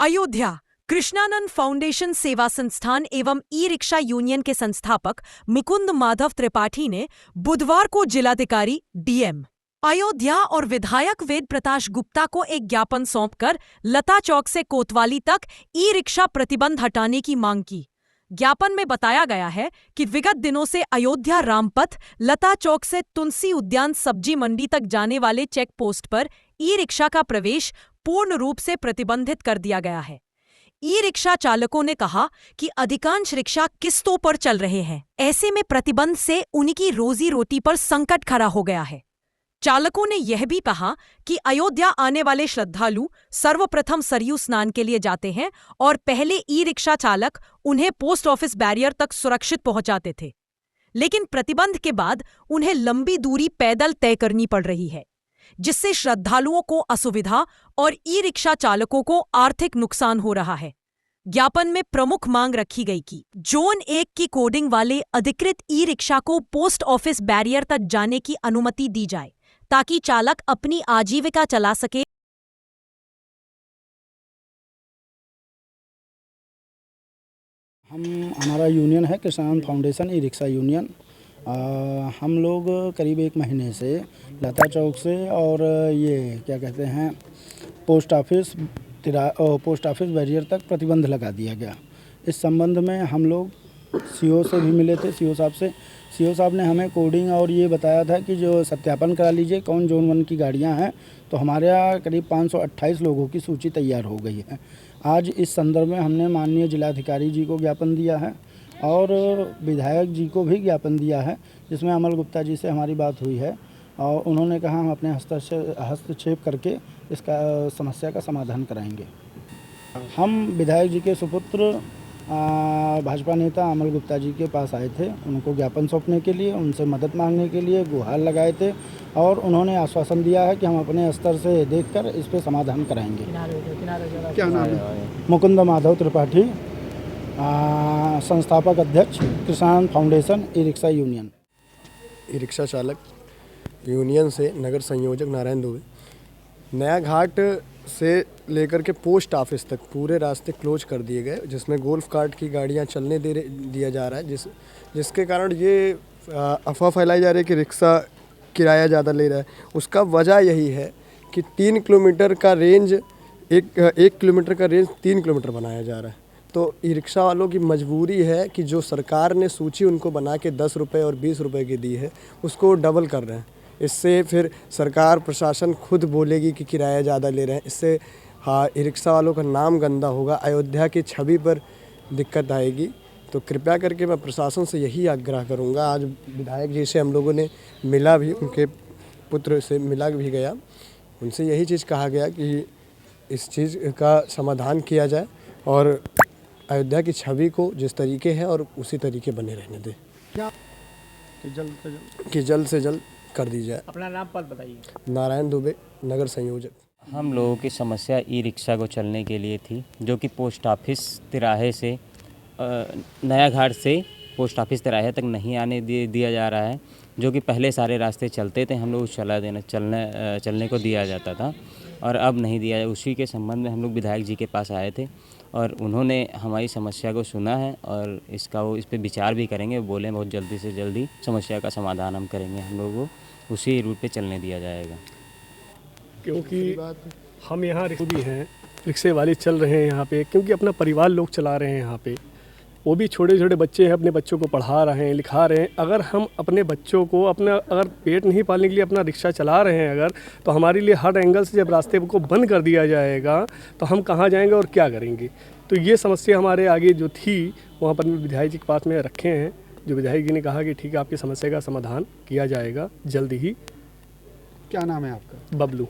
Ayodhya Krishnanand foundation सेवा संस्थान एवं ई रिक्शा यूनियन के संस्थापक मुकुंद माधव त्रिपाठी ने बुधवार को जिलाधिकारी डीएम अयोध्या और विधायक वेद प्रकाश गुप्ता को एक ज्ञापन सौंपकर लता चौक से कोतवाली तक ई रिक्शा प्रतिबंध हटाने की मांग की। ज्ञापन में बताया गया है कि विगत दिनों से अयोध्या रामपथ लता चौक से तुलसी उद्यान सब्जी मंडी तक जाने वाले चेक पोस्ट पर ई रिक्शा का प्रवेश पूर्ण रूप से प्रतिबंधित कर दिया गया है। ई रिक्शा चालकों ने कहा कि अधिकांश रिक्शा किस्तों पर चल रहे हैं, ऐसे में प्रतिबंध से उनकी रोजी रोटी पर संकट खड़ा हो गया है। चालकों ने यह भी कहा कि अयोध्या आने वाले श्रद्धालु सर्वप्रथम सरयू स्नान के लिए जाते हैं और पहले ई रिक्शा चालक उन्हें पोस्ट ऑफिस बैरियर तक सुरक्षित पहुंचाते थे, लेकिन प्रतिबंध के बाद उन्हें लंबी दूरी पैदल तय करनी पड़ रही है, जिससे श्रद्धालुओं को असुविधा और ई रिक्शा चालकों को आर्थिक नुकसान हो रहा है। ज्ञापन में प्रमुख मांग रखी गई कि जोन 1 की कोडिंग वाले अधिकृत ई रिक्शा को पोस्ट ऑफिस बैरियर तक जाने की अनुमति दी जाए ताकि चालक अपनी आजीविका चला सके। हमारा यूनियन है किसान फाउंडेशन ई रिक्शा यूनियन। हम लोग करीब 1 महीने से लता चौक से और ये क्या कहते हैं पोस्ट ऑफिस बैरियर तक प्रतिबंध लगा दिया गया। इस संबंध में हम लोग सीओ से भी मिले थे। सीओ साहब ने हमें कोडिंग और ये बताया था कि जो सत्यापन करा लीजिए कौन जोन 1 की गाड़ियां हैं, तो हमारे यहाँ करीब 528 लोगों की सूची तैयार हो गई है। आज इस संदर्भ में हमने माननीय जिलाधिकारी जी को ज्ञापन दिया है और विधायक जी को भी ज्ञापन दिया है, जिसमें अमल गुप्ता जी से हमारी बात हुई है और उन्होंने कहा हम अपने हस्तक्षेप करके इसका समस्या का समाधान कराएंगे। हम विधायक जी के सुपुत्र भाजपा नेता अमल गुप्ता जी के पास आए थे, उनको ज्ञापन सौंपने के लिए, उनसे मदद मांगने के लिए गुहार लगाए थे और उन्होंने आश्वासन दिया है कि हम अपने स्तर से देखकर इस पर समाधान कराएंगे। क्या नाम है? मुकुंद माधव त्रिपाठी, संस्थापक अध्यक्ष किसान foundation e rickshaw union. E rickshaw चालक यूनियन से नगर संयोजक नारायण दुबे। नया घाट से लेकर के पोस्ट ऑफिस तक पूरे रास्ते क्लोज कर दिए गए, जिसमें गोल्फ कार्ट की गाड़ियां चलने दिया जा रहा है, जिसके कारण ये अफवाह फैलाई जा रही है कि रिक्शा किराया ज़्यादा ले रहा है। उसका वजह यही है कि 3 किलोमीटर का रेंज एक किलोमीटर का रेंज 3 किलोमीटर बनाया जा रहा है। तो ई रिक्शा वालों की मजबूरी है कि जो सरकार ने सूची उनको बना के 10 रुपये और 20 रुपये की दी है, उसको डबल कर रहे हैं। इससे फिर सरकार प्रशासन खुद बोलेगी कि किराया ज़्यादा ले रहे हैं। इससे ई रिक्शा वालों का नाम गंदा होगा, अयोध्या की छवि पर दिक्कत आएगी। तो कृपया करके मैं प्रशासन से यही आग्रह करूंगा। आज विधायक जी से हम लोगों ने मिला भी, उनके पुत्र से मिला भी गया, उनसे यही चीज़ कहा गया कि इस चीज़ का समाधान किया जाए और अयोध्या की छवि को जिस तरीके है और उसी तरीके बने रहने दें, कि जल्द से जल्द कर दी जाए। अपना नाम पद बताइए। नारायण दुबे, नगर संयोजक। हम लोगों की समस्या ई रिक्शा को चलने के लिए थी, जो कि पोस्ट ऑफिस तिराहे से नया घाट से पोस्ट ऑफिस तिराहे तक नहीं आने दिया जा रहा है, जो कि पहले सारे रास्ते चलते थे, हम लोग चलने को दिया जाता था और अब नहीं दिया है। उसी के संबंध में हम लोग विधायक जी के पास आए थे और उन्होंने हमारी समस्या को सुना है और इस पर विचार भी करेंगे। वो बोले बहुत जल्दी से जल्दी समस्या का समाधान हम करेंगे, हम लोगों को उसी रूट पे चलने दिया जाएगा। क्योंकि हम यहाँ भी हैं, रिक्शे वाले चल रहे हैं यहाँ पे, क्योंकि अपना परिवार लोग चला रहे हैं यहाँ पे। वो भी छोटे छोटे बच्चे हैं, अपने बच्चों को पढ़ा रहे हैं, लिखा रहे हैं। अगर हम अपने बच्चों को अगर पेट नहीं पालने के लिए अपना रिक्शा चला रहे हैं अगर, तो हमारे लिए हर एंगल से जब रास्ते को बंद कर दिया जाएगा तो हम कहाँ जाएंगे और क्या करेंगे। तो ये समस्या हमारे आगे जो थी वहाँ पर विधायक जी के पास में रखे हैं, जो विधायक जी ने कहा कि ठीक है आपकी समस्या का समाधान किया जाएगा जल्द ही। क्या नाम है आपका? बबलू।